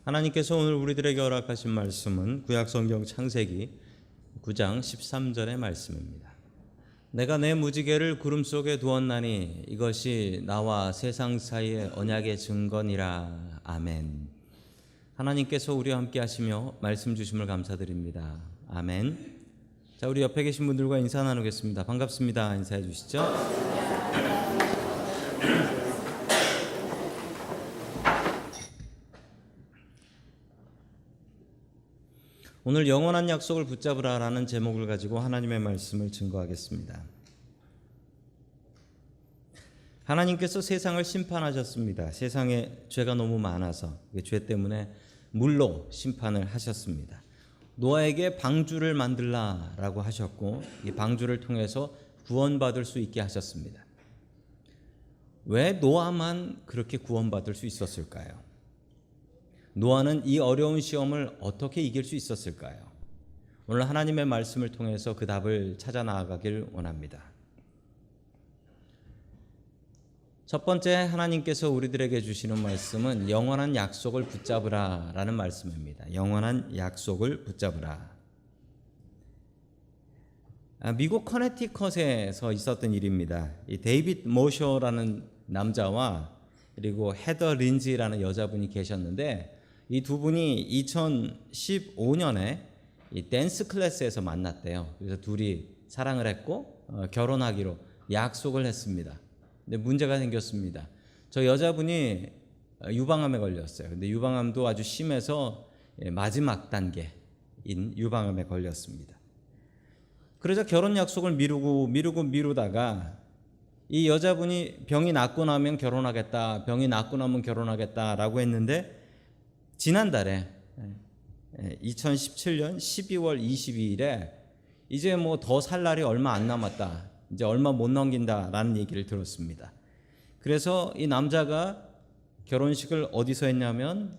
하나님께서 오늘 우리들에게 허락하신 말씀은 구약성경 창세기 9장 13절의 말씀입니다. 내가 내 무지개를 구름 속에 두었나니 이것이 나와 세상 사이의 언약의 증거니라. 아멘. 하나님께서 우리와 함께 하시며 말씀 주심을 감사드립니다. 아멘. 자, 우리 옆에 계신 분들과 인사 나누겠습니다. 반갑습니다. 인사해 주시죠. 오늘 영원한 약속을 붙잡으라라는 제목을 가지고 하나님의 말씀을 증거하겠습니다. 하나님께서 세상을 심판하셨습니다. 세상에 죄가 너무 많아서 죄 때문에 물로 심판을 하셨습니다. 노아에게 방주를 만들라라고 하셨고 이 방주를 통해서 구원받을 수 있게 하셨습니다. 왜 노아만 그렇게 구원받을 수 있었을까요? 노아는 이 어려운 시험을 어떻게 이길 수 있었을까요? 오늘 하나님의 말씀을 통해서 그 답을 찾아 나아가길 원합니다. 첫 번째 하나님께서 우리들에게 주시는 말씀은 영원한 약속을 붙잡으라 라는 말씀입니다. 영원한 약속을 붙잡으라. 미국 커네티컷에서 있었던 일입니다. 이 데이빗 모셔라는 남자와 그리고 헤더 린지라는 여자분이 계셨는데 이 두 분이 2015년에 이 댄스 클래스에서 만났대요. 그래서 둘이 사랑을 했고 결혼하기로 약속을 했습니다. 근데 문제가 생겼습니다. 저 여자분이 유방암에 걸렸어요. 근데 유방암도 아주 심해서 마지막 단계인 유방암에 걸렸습니다. 그래서 결혼 약속을 미루다가 이 여자분이 병이 낫고 나면 결혼하겠다, 병이 낫고 나면 결혼하겠다라고 했는데 지난달에 2017년 12월 22일에 이제 뭐 더 살 날이 얼마 안 남았다, 이제 얼마 못 넘긴다라는 얘기를 들었습니다. 그래서 이 남자가 결혼식을 어디서 했냐면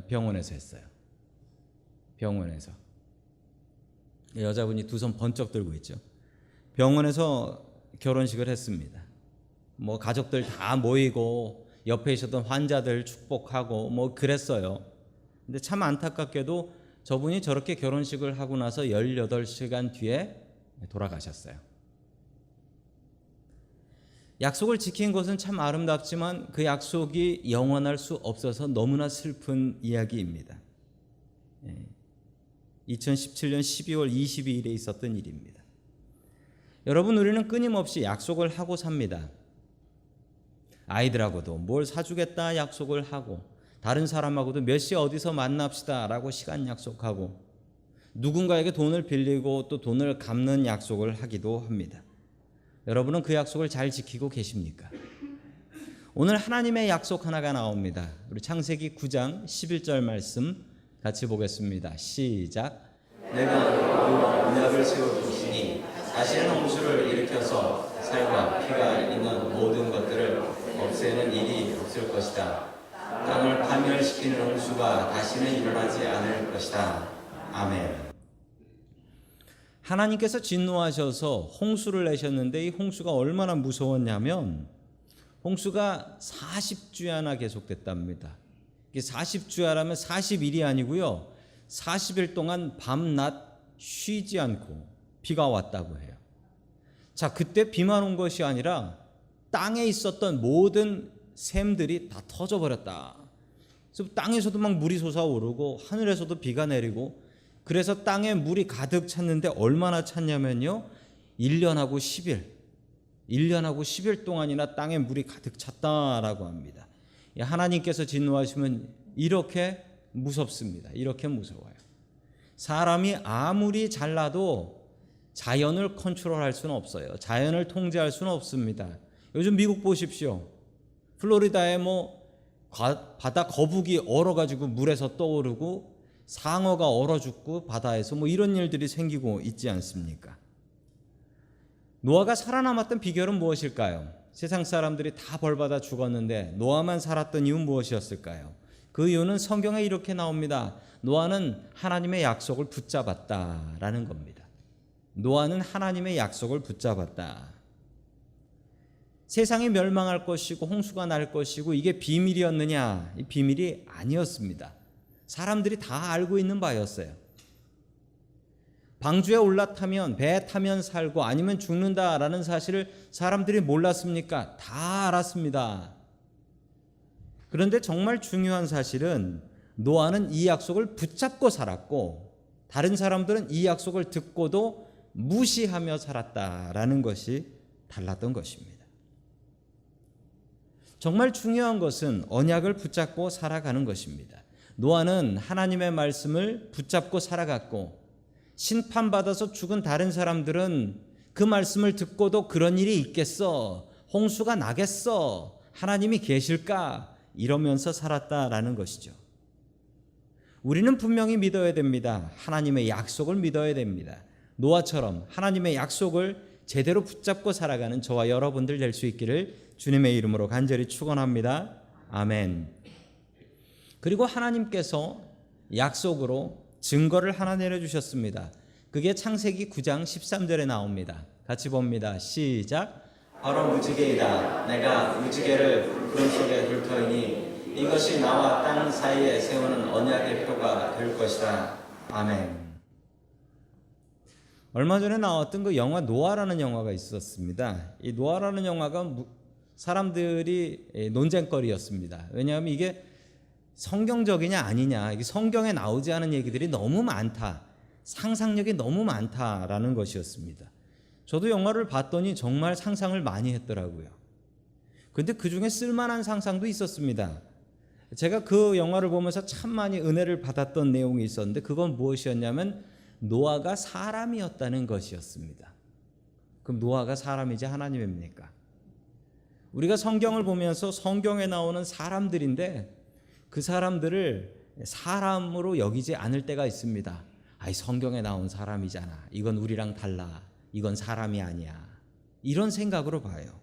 병원에서 했어요. 병원에서. 여자분이 두 손 번쩍 들고 있죠. 병원에서 결혼식을 했습니다. 뭐 가족들 다 모이고 옆에 있었던 환자들 축복하고 뭐 그랬어요. 근데 참 안타깝게도 저분이 저렇게 결혼식을 하고 나서 18시간 뒤에 돌아가셨어요. 약속을 지킨 것은 참 아름답지만 그 약속이 영원할 수 없어서 너무나 슬픈 이야기입니다. 2017년 12월 22일에 있었던 일입니다. 여러분, 우리는 끊임없이 약속을 하고 삽니다. 아이들하고도 뭘 사주겠다 약속을 하고, 다른 사람하고도 몇 시 어디서 만납시다 라고 시간 약속하고, 누군가에게 돈을 빌리고 또 돈을 갚는 약속을 하기도 합니다. 여러분은 그 약속을 잘 지키고 계십니까? 오늘 하나님의 약속 하나가 나옵니다. 우리 창세기 9장 11절 말씀 같이 보겠습니다. 시작. 내가 언약을 세워주시니 다시는 홍수를 일으켜서 살과 피가 있는 모든 것들을 없애는 일이 없을 것이다. 땅을 파멸시키는 홍수가 다시는 일어나지 않을 것이다. 아멘. 하나님께서 진노하셔서 홍수를 내셨는데 이 홍수가 얼마나 무서웠냐면 홍수가 40주야나 계속됐답니다. 이게 40주야라면 40일이 아니고요, 40일 동안 밤낮 쉬지 않고 비가 왔다고 해요. 자, 그때 비만 온 것이 아니라 땅에 있었던 모든 샘들이 다 터져버렸다. 그래서 땅에서도 막 물이 솟아오르고 하늘에서도 비가 내리고, 그래서 땅에 물이 가득 찼는데 얼마나 찼냐면요, 1년하고 10일 동안이나 땅에 물이 가득 찼다라고 합니다. 하나님께서 진노하시면 이렇게 무섭습니다. 이렇게 무서워요. 사람이 아무리 잘나도 자연을 컨트롤할 수는 없어요. 자연을 통제할 수는 없습니다. 요즘 미국 보십시오. 플로리다에 뭐 바다 거북이 얼어가지고 물에서 떠오르고 상어가 얼어 죽고 바다에서 뭐 이런 일들이 생기고 있지 않습니까? 노아가 살아남았던 비결은 무엇일까요? 세상 사람들이 다 벌받아 죽었는데 노아만 살았던 이유는 무엇이었을까요? 그 이유는 성경에 이렇게 나옵니다. 노아는 하나님의 약속을 붙잡았다라는 겁니다. 노아는 하나님의 약속을 붙잡았다. 세상이 멸망할 것이고 홍수가 날 것이고 이게 비밀이었느냐? 이 비밀이 아니었습니다. 사람들이 다 알고 있는 바였어요. 방주에 올라타면 배 타면 살고 아니면 죽는다라는 사실을 사람들이 몰랐습니까? 다 알았습니다. 그런데 정말 중요한 사실은 노아는 이 약속을 붙잡고 살았고 다른 사람들은 이 약속을 듣고도 무시하며 살았다라는 것이 달랐던 것입니다. 정말 중요한 것은 언약을 붙잡고 살아가는 것입니다. 노아는 하나님의 말씀을 붙잡고 살아갔고 심판받아서 죽은 다른 사람들은 그 말씀을 듣고도 그런 일이 있겠어? 홍수가 나겠어? 하나님이 계실까? 이러면서 살았다라는 것이죠. 우리는 분명히 믿어야 됩니다. 하나님의 약속을 믿어야 됩니다. 노아처럼 하나님의 약속을 제대로 붙잡고 살아가는 저와 여러분들 될 수 있기를 주님의 이름으로 간절히 축원합니다. 아멘. 그리고 하나님께서 약속으로 증거를 하나 내려주셨습니다. 그게 창세기 9장 13절에 나옵니다. 같이 봅니다. 시작. 바로 무지개이다. 내가 무지개를 구름 속에 둘 터이니 이것이 나와 땅 사이에 세우는 언약의 표가 될 것이다. 아멘. 얼마 전에 나왔던 그 영화 노아라는 영화가 있었습니다. 이 노아라는 영화가 사람들이 논쟁거리였습니다. 왜냐하면 이게 성경적이냐 아니냐, 이게 성경에 나오지 않은 얘기들이 너무 많다, 상상력이 너무 많다라는 것이었습니다. 저도 영화를 봤더니 정말 상상을 많이 했더라고요. 그런데 그 중에 쓸만한 상상도 있었습니다. 제가 그 영화를 보면서 참 많이 은혜를 받았던 내용이 있었는데 그건 무엇이었냐면 노아가 사람이었다는 것이었습니다. 그럼 노아가 사람이지 하나님입니까? 우리가 성경을 보면서 성경에 나오는 사람들인데 그 사람들을 사람으로 여기지 않을 때가 있습니다. 아이, 성경에 나온 사람이잖아. 이건 우리랑 달라. 이건 사람이 아니야. 이런 생각으로 봐요.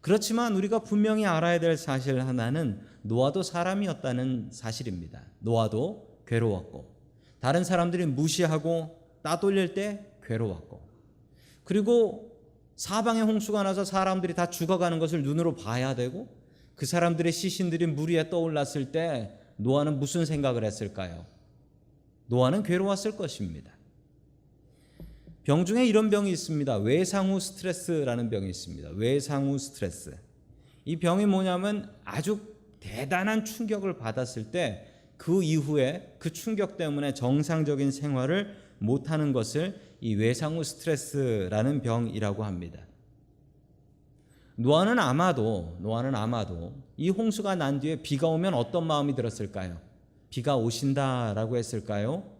그렇지만 우리가 분명히 알아야 될 사실 하나는 노아도 사람이었다는 사실입니다. 노아도 괴로웠고 다른 사람들이 무시하고 따돌릴 때 괴로웠고 그리고 사방에 홍수가 나서 사람들이 다 죽어가는 것을 눈으로 봐야 되고 그 사람들의 시신들이 물 위에 떠올랐을 때 노아는 무슨 생각을 했을까요? 노아는 괴로웠을 것입니다. 병 중에 이런 병이 있습니다. 외상후 스트레스라는 병이 있습니다. 외상후 스트레스. 이 병이 뭐냐면 아주 대단한 충격을 받았을 때 그 이후에 그 충격 때문에 정상적인 생활을 못하는 것을 이 외상후 스트레스라는 병이라고 합니다. 노아는 아마도 이 홍수가 난 뒤에 비가 오면 어떤 마음이 들었을까요? 비가 오신다라고 했을까요?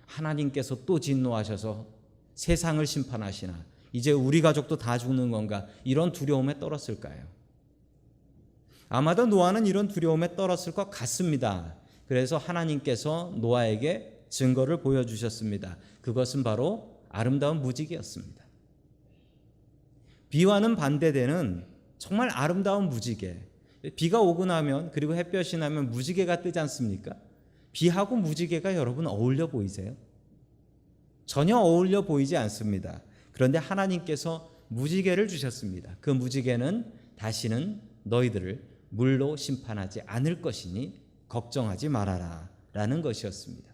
하나님께서 또 진노하셔서 세상을 심판하시나? 이제 우리 가족도 다 죽는 건가? 이런 두려움에 떨었을까요? 아마도 노아는 이런 두려움에 떨었을 것 같습니다. 그래서 하나님께서 노아에게 증거를 보여주셨습니다. 그것은 바로 아름다운 무지개였습니다. 비와는 반대되는 정말 아름다운 무지개. 비가 오고 나면 그리고 햇볕이 나면 무지개가 뜨지 않습니까? 비하고 무지개가 여러분 어울려 보이세요? 전혀 어울려 보이지 않습니다. 그런데 하나님께서 무지개를 주셨습니다. 그 무지개는 다시는 너희들을 물로 심판하지 않을 것이니 걱정하지 말아라 라는 것이었습니다.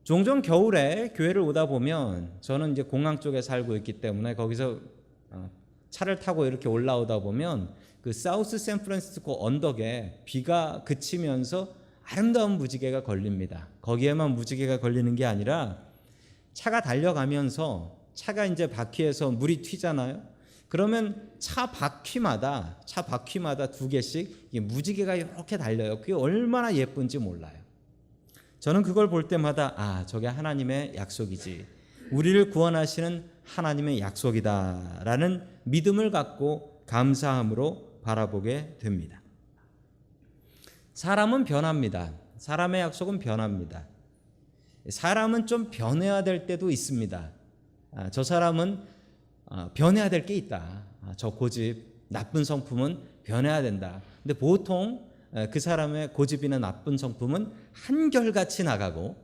종종 겨울에 교회를 오다 보면 저는 이제 공항 쪽에 살고 있기 때문에 거기서 차를 타고 이렇게 올라오다 보면 그 사우스 샌프란시스코 언덕에 비가 그치면서 아름다운 무지개가 걸립니다. 거기에만 무지개가 걸리는 게 아니라 차가 달려가면서 차가 이제 바퀴에서 물이 튀잖아요. 그러면 차 바퀴마다 두 개씩 무지개가 이렇게 달려요. 그게 얼마나 예쁜지 몰라요. 저는 그걸 볼 때마다 저게 하나님의 약속이지. 우리를 구원하시는 하나님의 약속이다라는 믿음을 갖고 감사함으로 바라보게 됩니다. 사람은 변합니다. 사람의 약속은 변합니다. 사람은 좀 변해야 될 때도 있습니다. 저 사람은 변해야 될 게 있다. 저 고집, 나쁜 성품은 변해야 된다. 근데 보통 그 사람의 고집이나 나쁜 성품은 한결같이 나가고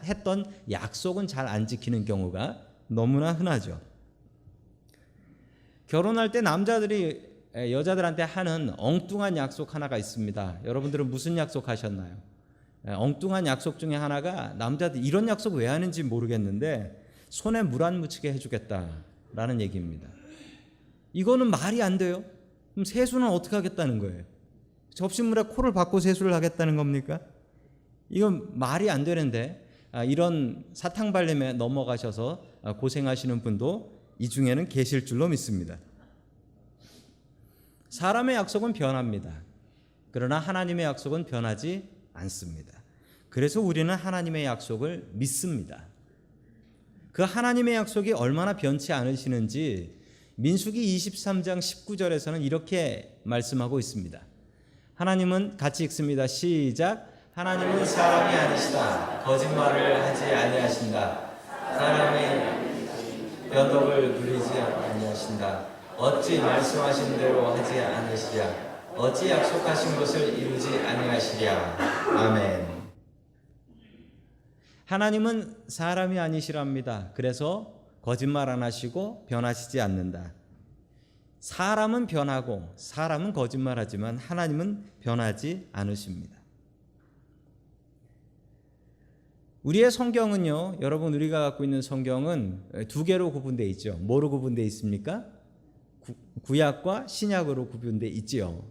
했던 약속은 잘 안 지키는 경우가 너무나 흔하죠. 결혼할 때 남자들이 여자들한테 하는 엉뚱한 약속 하나가 있습니다. 여러분들은 무슨 약속 하셨나요? 엉뚱한 약속 중에 하나가 남자들 이런 약속 왜 하는지 모르겠는데 손에 물 안 묻히게 해주겠다라는 얘기입니다. 이거는 말이 안 돼요. 그럼 세수는 어떻게 하겠다는 거예요? 접시물에 코를 박고 세수를 하겠다는 겁니까? 이건 말이 안 되는데 이런 사탕발림에 넘어가셔서 고생하시는 분도 이 중에는 계실 줄로 믿습니다. 사람의 약속은 변합니다. 그러나 하나님의 약속은 변하지 않습니다. 그래서 우리는 하나님의 약속을 믿습니다. 그 하나님의 약속이 얼마나 변치 않으시는지 민수기 23장 19절에서는 이렇게 말씀하고 있습니다. 하나님은 같이 읽습니다. 시작. 하나님은 사람이 아니시다. 거짓말을 하지 아니하신다. 사람의 변덕을 부리지 아니하신다. 어찌 말씀하신 대로 하지 않으시랴. 어찌 약속하신 것을 이루지 아니하시랴. 아멘. 하나님은 사람이 아니시랍니다. 그래서 거짓말 안 하시고 변하시지 않는다. 사람은 변하고 사람은 거짓말하지만 하나님은 변하지 않으십니다. 우리의 성경은요, 여러분 우리가 갖고 있는 성경은 두 개로 구분되어 있죠. 뭐로 구분되어 있습니까? 구약과 신약으로 구분되어 있지요.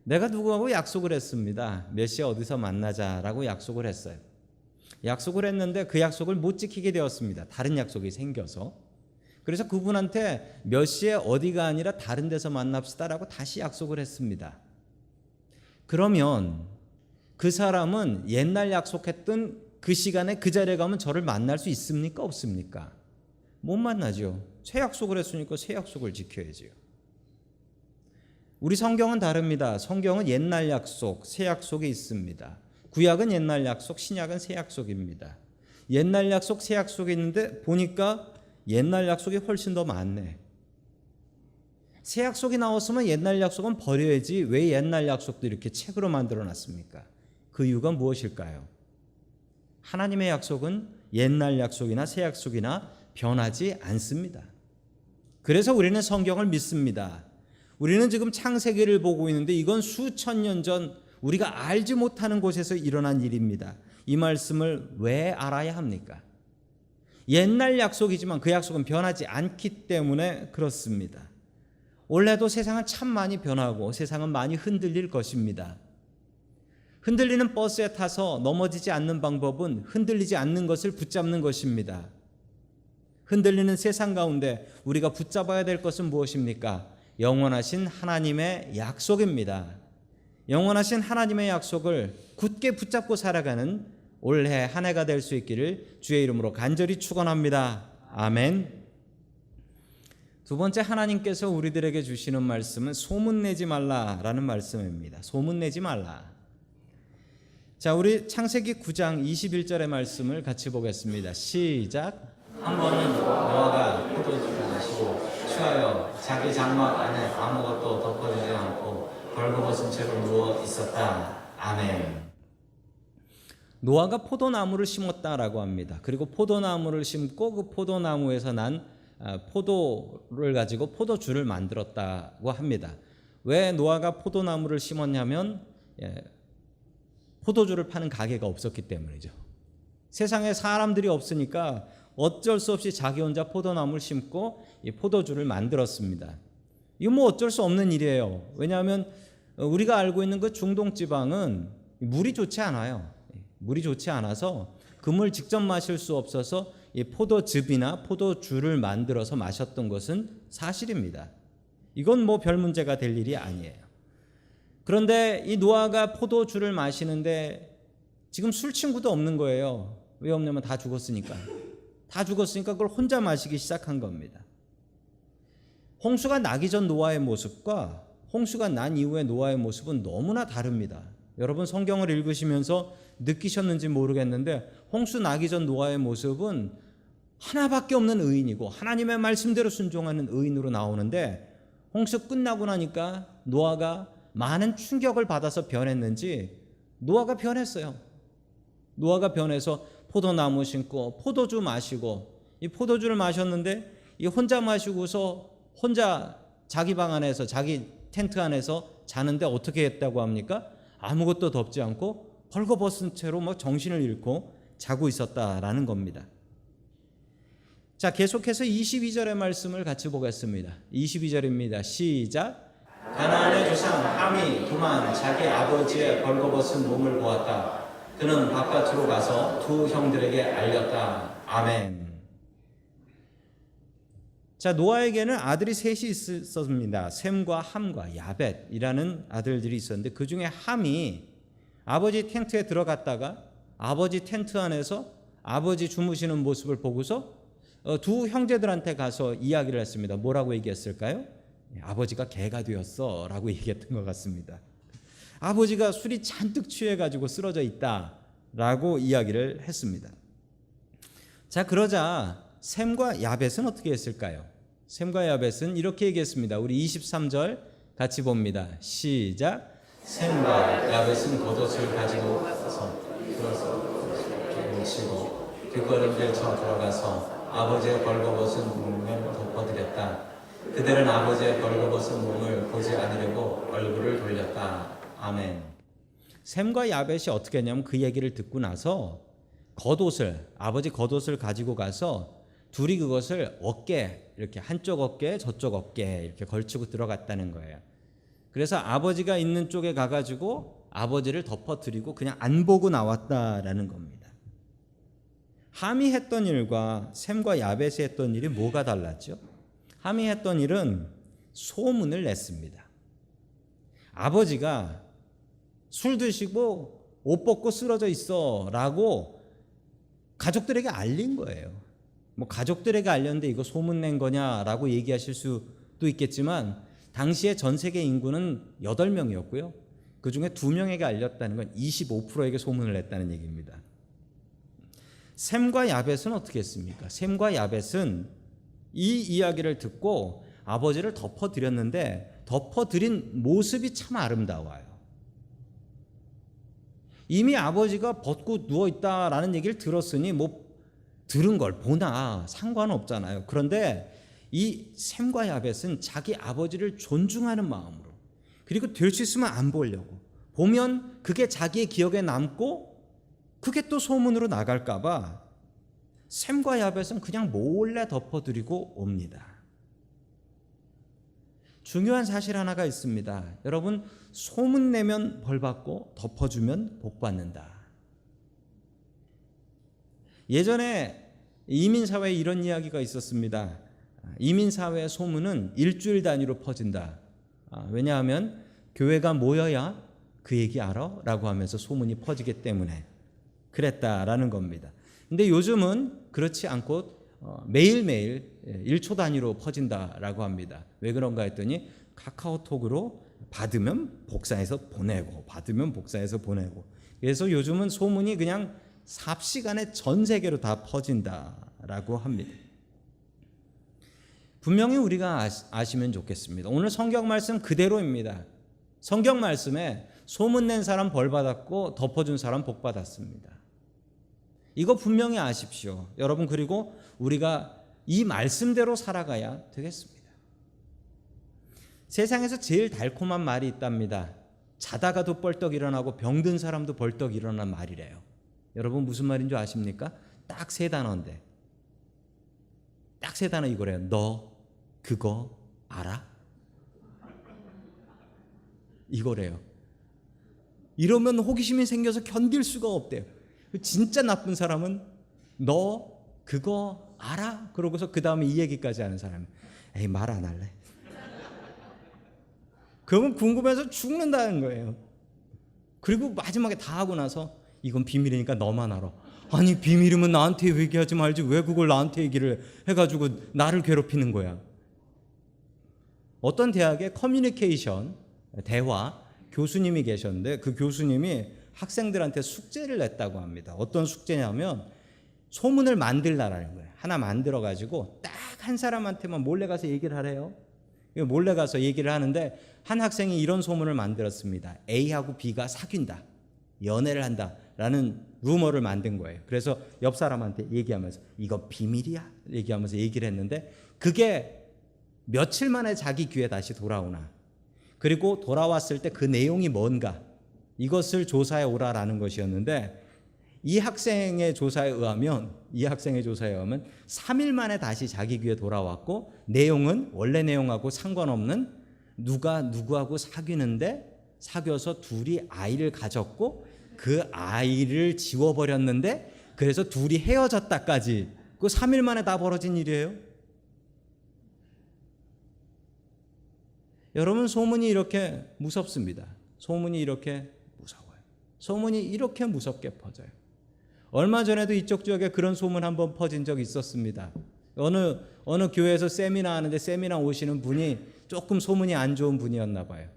내가 누구하고 약속을 했습니다. 몇 시에 어디서 만나자라고 약속을 했어요. 약속을 했는데 그 약속을 못 지키게 되었습니다. 다른 약속이 생겨서. 그래서 그분한테 몇 시에 어디가 아니라 다른 데서 만납시다라고 다시 약속을 했습니다. 그러면 그 사람은 옛날 약속했던 그 시간에 그 자리에 가면 저를 만날 수 있습니까? 없습니까? 못 만나죠. 새 약속을 했으니까 새 약속을 지켜야죠. 우리 성경은 다릅니다. 성경은 옛날 약속, 새 약속이 있습니다. 구약은 옛날 약속, 신약은 새 약속입니다. 옛날 약속, 새 약속이 있는데 보니까 옛날 약속이 훨씬 더 많네. 새 약속이 나왔으면 옛날 약속은 버려야지 왜 옛날 약속도 이렇게 책으로 만들어 놨습니까? 그 이유가 무엇일까요? 하나님의 약속은 옛날 약속이나 새 약속이나 변하지 않습니다. 그래서 우리는 성경을 믿습니다. 우리는 지금 창세기를 보고 있는데 이건 수천 년 전 우리가 알지 못하는 곳에서 일어난 일입니다. 이 말씀을 왜 알아야 합니까? 옛날 약속이지만 그 약속은 변하지 않기 때문에 그렇습니다. 올해도 세상은 참 많이 변하고 세상은 많이 흔들릴 것입니다. 흔들리는 버스에 타서 넘어지지 않는 방법은 흔들리지 않는 것을 붙잡는 것입니다. 흔들리는 세상 가운데 우리가 붙잡아야 될 것은 무엇입니까? 영원하신 하나님의 약속입니다. 영원하신 하나님의 약속을 굳게 붙잡고 살아가는 올해 한 해가 될 수 있기를 주의 이름으로 간절히 축원합니다. 아멘. 두 번째, 하나님께서 우리들에게 주시는 말씀은 소문내지 말라라는 말씀입니다. 소문내지 말라. 자, 우리 창세기 9장 21절의 말씀을 같이 보겠습니다. 시작. 한 번은 노아가 포도주를 마시고 취하여 자기 장막 안에 아무것도 덮어지지 않고 벌거벗은 채로 누워 있었다. 아멘. 노아가 포도나무를 심었다라고 합니다. 그리고 포도나무를 심고 그 포도나무에서 난 포도를 가지고 포도주를 만들었다고 합니다. 왜 노아가 포도나무를 심었냐면 포도주를 파는 가게가 없었기 때문이죠. 세상에 사람들이 없으니까 어쩔 수 없이 자기 혼자 포도나무를 심고 이 포도주를 만들었습니다. 이건 뭐 어쩔 수 없는 일이에요. 왜냐하면 우리가 알고 있는 그 중동 지방은 물이 좋지 않아요. 물이 좋지 않아서 그 물 직접 마실 수 없어서 이 포도즙이나 포도주를 만들어서 마셨던 것은 사실입니다. 이건 뭐 별 문제가 될 일이 아니에요. 그런데 이 노아가 포도주를 마시는데 지금 술 친구도 없는 거예요. 왜 없냐면 다 죽었으니까. 다 죽었으니까 그걸 혼자 마시기 시작한 겁니다. 홍수가 나기 전 노아의 모습과 홍수가 난 이후의 노아의 모습은 너무나 다릅니다. 여러분 성경을 읽으시면서 느끼셨는지 모르겠는데 홍수 나기 전 노아의 모습은 하나밖에 없는 의인이고 하나님의 말씀대로 순종하는 의인으로 나오는데 홍수 끝나고 나니까 노아가 많은 충격을 받아서 변했는지 노아가 변했어요. 노아가 변해서 포도나무 심고 포도주 마시고 이 포도주를 마셨는데 이 혼자 마시고서 혼자 자기 방 안에서 자기 텐트 안에서 자는데 어떻게 했다고 합니까? 아무것도 덮지 않고 벌거벗은 채로 뭐 정신을 잃고 자고 있었다라는 겁니다. 자, 계속해서 22절의 말씀을 같이 보겠습니다. 22절입니다. 시작. 가나안의 조상 함이 두만 자기 아버지의 벌거벗은 몸을 보았다. 그는 바깥으로 가서 두 형들에게 알렸다. 아멘. 자, 노아에게는 아들이 셋이 있었습니다. 셈과 함과 야벳이라는 아들들이 있었는데 그 중에 함이 아버지 텐트에 들어갔다가 아버지 텐트 안에서 아버지 주무시는 모습을 보고서 두 형제들한테 가서 이야기를 했습니다. 뭐라고 얘기했을까요? 아버지가 개가 되었어 라고 얘기했던 것 같습니다. 아버지가 술이 잔뜩 취해가지고 쓰러져 있다 라고 이야기를 했습니다. 자, 그러자 셈과 야벳은 어떻게 했을까요? 셈과 야벳은 이렇게 얘기했습니다. 우리 23절 같이 봅니다. 시작. 셈과 야벳은 겉옷을 가지고 가서 모시고 뒷걸음질 쳐 들어가서 아버지의 벌거벗은 몸을 덮어드렸다. 그들은 아버지의 벌거벗은 몸을 보지 않으려고 얼굴을 돌렸다. 아멘. 셈과 야벳이 어떻게 했냐면 그 얘기를 듣고 나서 아버지 겉옷을 가지고 가서 둘이 그것을 어깨, 이렇게 한쪽 어깨 저쪽 어깨 이렇게 걸치고 들어갔다는 거예요. 그래서 아버지가 있는 쪽에 가가지고 아버지를 덮어드리고 그냥 안 보고 나왔다라는 겁니다. 함이 했던 일과 셈과 야벳이 했던 일이 뭐가 달랐죠? 함이 했던 일은 소문을 냈습니다. 아버지가 술 드시고 옷 벗고 쓰러져 있어 라고 가족들에게 알린 거예요. 뭐 가족들에게 알렸는데 이거 소문 낸 거냐라고 얘기하실 수도 있겠지만 당시에 전 세계 인구는 8명이었고요. 그중에 2명에게 알렸다는 건 25%에게 소문을 냈다는 얘기입니다. 셈과 야벳은 어떻게 했습니까? 셈과 야벳은 이 이야기를 듣고 아버지를 덮어드렸는데 덮어드린 모습이 참 아름다워요. 이미 아버지가 벗고 누워있다라는 얘기를 들었으니 뭐 들은 걸 보나 상관은 없잖아요. 그런데 이 셈과 야벳은 자기 아버지를 존중하는 마음으로, 그리고 될 수 있으면 안 보려고, 보면 그게 자기의 기억에 남고 그게 또 소문으로 나갈까 봐 셈과 야벳은 그냥 몰래 덮어드리고 옵니다. 중요한 사실 하나가 있습니다. 여러분, 소문내면 벌받고 덮어주면 복받는다. 예전에 이민사회에 이런 이야기가 있었습니다. 이민사회의 소문은 일주일 단위로 퍼진다. 왜냐하면 교회가 모여야 그 얘기 알아? 라고 하면서 소문이 퍼지기 때문에 그랬다라는 겁니다. 근데 요즘은 그렇지 않고 매일매일 1초 단위로 퍼진다라고 합니다. 왜 그런가 했더니 카카오톡으로 받으면 복사해서 보내고 받으면 복사해서 보내고, 그래서 요즘은 소문이 그냥 삽시간에 전 세계로 다 퍼진다라고 합니다. 분명히 우리가 아시면 좋겠습니다. 오늘 성경 말씀 그대로입니다. 성경 말씀에 소문낸 사람 벌 받았고 덮어준 사람 복 받았습니다. 이거 분명히 아십시오. 여러분, 그리고 우리가 이 말씀대로 살아가야 되겠습니다. 세상에서 제일 달콤한 말이 있답니다. 자다가도 벌떡 일어나고 병든 사람도 벌떡 일어난 말이래요. 여러분, 무슨 말인 줄 아십니까? 딱 3단어인데, 딱 3단어 이거래요. 너 그거 알아? 이거래요. 이러면 호기심이 생겨서 견딜 수가 없대요. 진짜 나쁜 사람은 너 그거 알아? 그러고서 그 다음에 이 얘기까지 하는 사람은 에이, 말 안 할래. 그러면 궁금해서 죽는다는 거예요. 그리고 마지막에 다 하고 나서 이건 비밀이니까 너만 알아. 아니, 비밀이면 나한테 얘기하지 말지 왜 그걸 나한테 얘기를 해가지고 나를 괴롭히는 거야. 어떤 대학에 커뮤니케이션, 대화 교수님이 계셨는데 그 교수님이 학생들한테 숙제를 냈다고 합니다. 어떤 숙제냐면 소문을 만들라라는 거예요. 하나 만들어가지고 딱 한 사람한테만 몰래 가서 얘기를 하래요. 몰래 가서 얘기를 하는데 한 학생이 이런 소문을 만들었습니다. A하고 B가 사귄다, 연애를 한다라는 루머를 만든 거예요. 그래서 옆 사람한테 얘기하면서 이거 비밀이야 얘기하면서 얘기를 했는데 그게 며칠 만에 자기 귀에 다시 돌아오나, 그리고 돌아왔을 때 그 내용이 뭔가, 이것을 조사해 오라라는 것이었는데, 이 학생의 조사에 의하면 3일 만에 다시 자기 귀에 돌아왔고, 내용은 원래 내용하고 상관없는 누가 누구하고 사귀어서 둘이 아이를 가졌고 그 아이를 지워버렸는데 그래서 둘이 헤어졌다까지, 그 3일 만에 다 벌어진 일이에요. 여러분, 소문이 이렇게 무섭습니다. 소문이 이렇게 무서워요. 소문이 이렇게 무섭게 퍼져요. 얼마 전에도 이쪽 지역에 그런 소문 한번 퍼진 적이 있었습니다. 어느 교회에서 세미나 하는데 세미나 오시는 분이 조금 소문이 안 좋은 분이었나 봐요.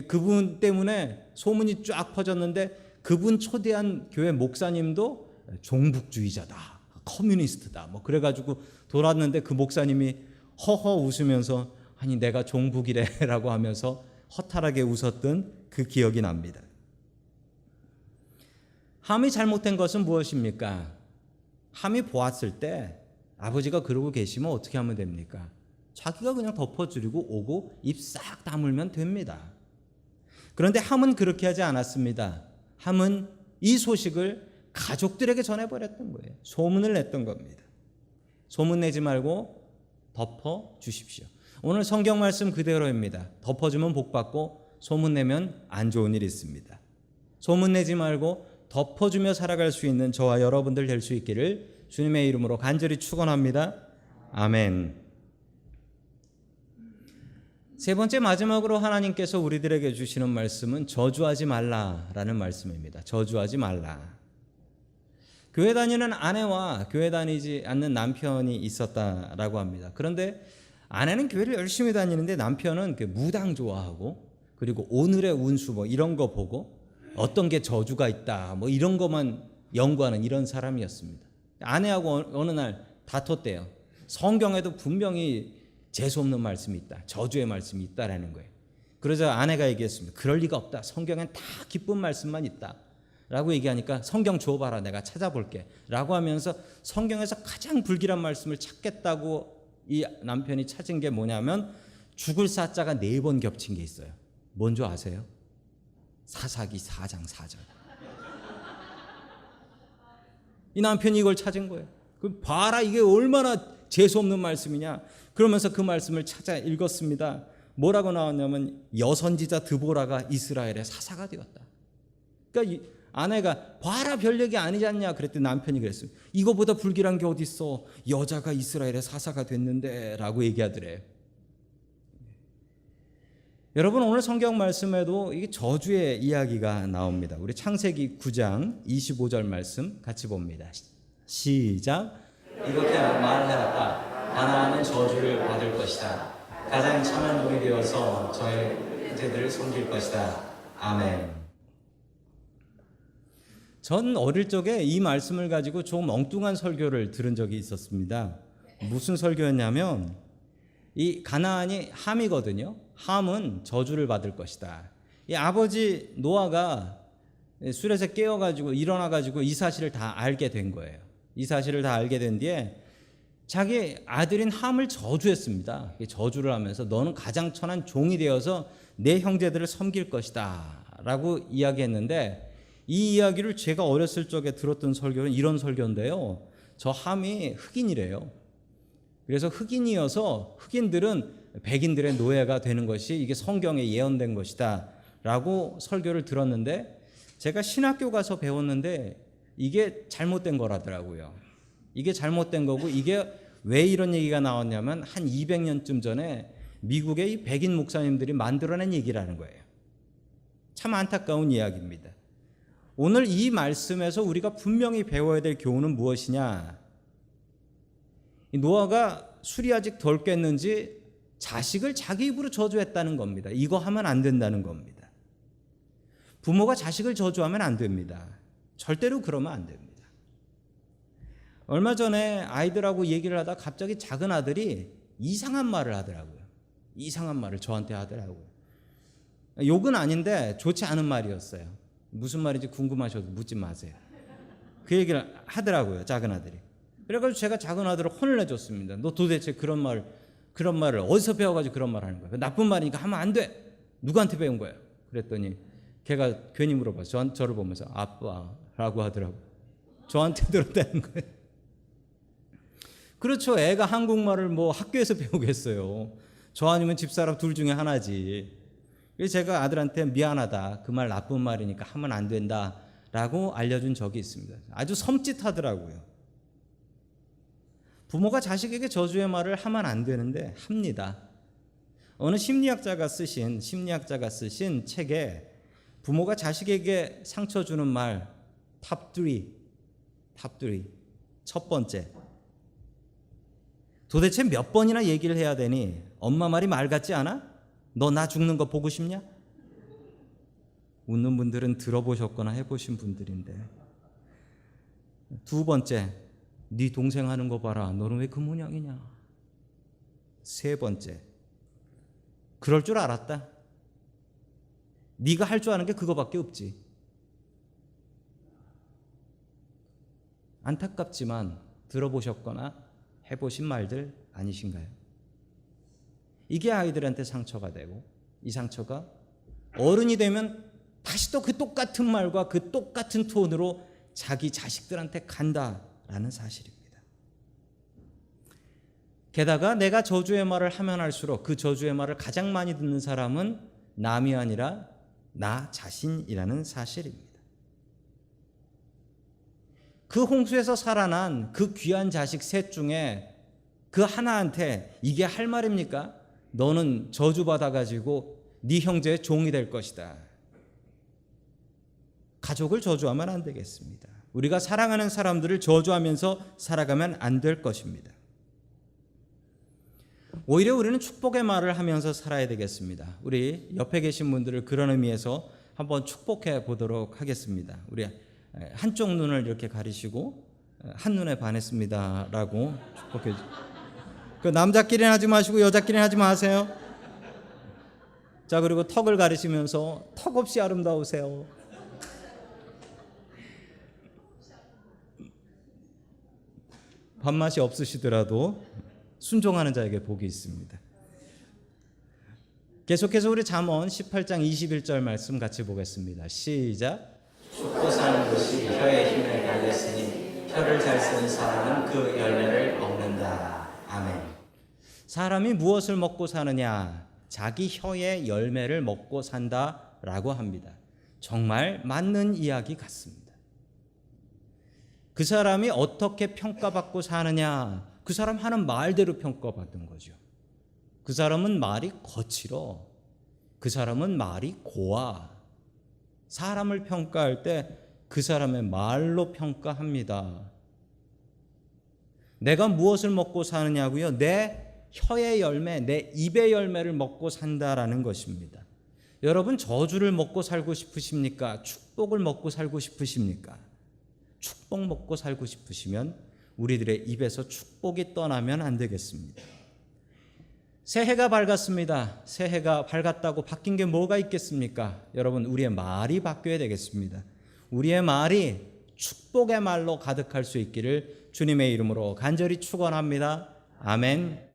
그분 때문에 소문이 쫙 퍼졌는데, 그분 초대한 교회 목사님도 종북주의자다, 커뮤니스트다, 뭐 그래가지고 돌았는데, 그 목사님이 허허 웃으면서 아니 내가 종북이래라고 하면서 허탈하게 웃었던 그 기억이 납니다. 함이 잘못된 것은 무엇입니까? 함이 보았을 때 아버지가 그러고 계시면 어떻게 하면 됩니까? 자기가 그냥 덮어주고 오고 입 싹 다물면 됩니다. 그런데 함은 그렇게 하지 않았습니다. 함은 이 소식을 가족들에게 전해버렸던 거예요. 소문을 냈던 겁니다. 소문 내지 말고 덮어주십시오. 오늘 성경 말씀 그대로입니다. 덮어주면 복받고 소문내면 안 좋은 일이 있습니다. 소문내지 말고 덮어주며 살아갈 수 있는 저와 여러분들 될 수 있기를 주님의 이름으로 간절히 축원합니다. 아멘. 세 번째, 마지막으로 하나님께서 우리들에게 주시는 말씀은 저주하지 말라라는 말씀입니다. 저주하지 말라. 교회 다니는 아내와 교회 다니지 않는 남편이 있었다라고 합니다. 그런데 아내는 교회를 열심히 다니는데 남편은 그 무당 좋아하고, 그리고 오늘의 운수 뭐 이런 거 보고 어떤 게 저주가 있다 뭐 이런 것만 연구하는 이런 사람이었습니다. 아내하고 어느 날 다퉜대요. 성경에도 분명히 재수없는 말씀이 있다, 저주의 말씀이 있다라는 거예요. 그러자 아내가 얘기했습니다. 그럴 리가 없다. 성경엔 다 기쁜 말씀만 있다 라고 얘기하니까, 성경 줘봐라, 내가 찾아볼게 라고 하면서 성경에서 가장 불길한 말씀을 찾겠다고 이 남편이 찾은 게 뭐냐면, 죽을 사자가 4번 겹친 게 있어요. 뭔지 아세요? 사사기 4장 4절. 이 남편이 이걸 찾은 거예요. 그 봐라, 이게 얼마나 재수없는 말씀이냐. 그러면서 그 말씀을 찾아 읽었습니다. 뭐라고 나왔냐면, 여선지자 드보라가 이스라엘의 사사가 되었다. 그러니까 이 아내가 봐라, 별 얘기 아니지 않냐 그랬더니 남편이 그랬어요. 이거보다 불길한 게 어디 있어, 여자가 이스라엘의 사사가 됐는데 라고 얘기하더래요. 여러분, 오늘 성경 말씀에도 이게 저주의 이야기가 나옵니다. 우리 창세기 9장 25절 말씀 같이 봅니다. 시작. 이렇게 말해놨다. 가나안은 저주를 받을 것이다. 가장 참한 종이 되어서 저의 형제들을 섬길 것이다. 아멘. 전 어릴 적에 이 말씀을 가지고 좀 엉뚱한 설교를 들은 적이 있었습니다. 무슨 설교였냐면, 이 가나안이 함이거든요. 함은 저주를 받을 것이다. 이 아버지 노아가 술에서 깨어가지고 일어나가지고 이 사실을 다 알게 된 거예요. 이 사실을 다 알게 된 뒤에 자기 아들인 함을 저주했습니다. 저주를 하면서 너는 가장 천한 종이 되어서 내 형제들을 섬길 것이다 라고 이야기했는데, 이 이야기를 제가 어렸을 적에 들었던 설교는 이런 설교인데요. 저 함이 흑인이래요. 그래서 흑인이어서 흑인들은 백인들의 노예가 되는 것이 이게 성경에 예언된 것이다 라고 설교를 들었는데, 제가 신학교 가서 배웠는데 이게 잘못된 거라더라고요. 이게 잘못된 거고, 이게 왜 이런 얘기가 나왔냐면 한 200년쯤 전에 미국의 이 백인 목사님들이 만들어낸 얘기라는 거예요. 참 안타까운 이야기입니다. 오늘 이 말씀에서 우리가 분명히 배워야 될 교훈은 무엇이냐? 노아가 술이 아직 덜 깼는지 자식을 자기 입으로 저주했다는 겁니다. 이거 하면 안 된다는 겁니다. 부모가 자식을 저주하면 안 됩니다. 절대로 그러면 안 됩니다. 얼마 전에 아이들하고 얘기를 하다 갑자기 작은 아들이 이상한 말을 하더라고요. 이상한 말을 저한테 하더라고요. 욕은 아닌데 좋지 않은 말이었어요. 무슨 말인지 궁금하셔도 묻지 마세요. 그 얘기를 하더라고요, 작은 아들이. 그래가지고 제가 작은 아들을 혼을 내줬습니다. 너 도대체 그런 말 그런 말을 어디서 배워가지고 그런 말 하는 거야? 나쁜 말이니까 하면 안 돼. 누구한테 배운 거예요? 그랬더니 걔가 괜히 물어봤어. 저를 보면서 아빠라고 하더라고. 저한테 들었다는 거예요. 그렇죠. 애가 한국말을 뭐 학교에서 배우겠어요. 저 아니면 집사람 둘 중에 하나지. 그래서 제가 아들한테 미안하다. 그 말 나쁜 말이니까 하면 안 된다라고 알려준 적이 있습니다. 아주 섬찟하더라고요. 부모가 자식에게 저주의 말을 하면 안 되는데 합니다. 어느 심리학자가 쓰신 책에 부모가 자식에게 상처 주는 말 탑 3. 첫 번째. 도대체 몇 번이나 얘기를 해야 되니? 엄마 말이 말 같지 않아? 너 나 죽는 거 보고 싶냐? 웃는 분들은 들어보셨거나 해보신 분들인데. 두 번째. 네 동생 하는 거 봐라. 너는 왜 그 모양이냐? 세 번째. 그럴 줄 알았다. 네가 할 줄 아는 게 그거밖에 없지. 안타깝지만 들어보셨거나 해보신 말들 아니신가요? 이게 아이들한테 상처가 되고 이 상처가 어른이 되면 다시 또 그 똑같은 말과 그 똑같은 톤으로 자기 자식들한테 간다라는 사실입니다. 게다가 내가 저주의 말을 하면 할수록 그 저주의 말을 가장 많이 듣는 사람은 남이 아니라 나 자신이라는 사실입니다. 그 홍수에서 살아난 그 귀한 자식 셋 중에 그 하나한테 이게 할 말입니까? 너는 저주받아가지고 네 형제의 종이 될 것이다. 가족을 저주하면 안 되겠습니다. 우리가 사랑하는 사람들을 저주하면서 살아가면 안 될 것입니다. 오히려 우리는 축복의 말을 하면서 살아야 되겠습니다. 우리 옆에 계신 분들을 그런 의미에서 한번 축복해 보도록 하겠습니다. 우리 한쪽 눈을 이렇게 가리시고 한눈에 반했습니다라고 축복해 주세요. 그 남자끼리는 하지 마시고 여자끼리는 하지 마세요. 자, 그리고 턱을 가리시면서 턱 없이 아름다우세요. 밥맛이 없으시더라도 순종하는 자에게 복이 있습니다. 계속해서 우리 잠언 18장 21절 말씀 같이 보겠습니다. 시작. 죽고 사는 것이 혀의 힘을 달렸으니 혀를 잘 쓰는 사람은 그 열매를 먹는다. 아멘. 사람이 무엇을 먹고 사느냐? 자기 혀의 열매를 먹고 산다라고 합니다. 정말 맞는 이야기 같습니다. 그 사람이 어떻게 평가받고 사느냐? 그 사람 하는 말대로 평가받는 거죠. 그 사람은 말이 거칠어. 그 사람은 말이 고와. 사람을 평가할 때 그 사람의 말로 평가합니다. 내가 무엇을 먹고 사느냐고요? 내 혀의 열매, 내 입의 열매를 먹고 산다라는 것입니다. 여러분, 저주를 먹고 살고 싶으십니까? 축복을 먹고 살고 싶으십니까? 축복 먹고 살고 싶으시면 우리들의 입에서 축복이 떠나면 안 되겠습니다. 새해가 밝았습니다. 새해가 밝았다고 바뀐 게 뭐가 있겠습니까? 여러분, 우리의 말이 바뀌어야 되겠습니다. 우리의 말이 축복의 말로 가득할 수 있기를 주님의 이름으로 간절히 축원합니다. 아멘.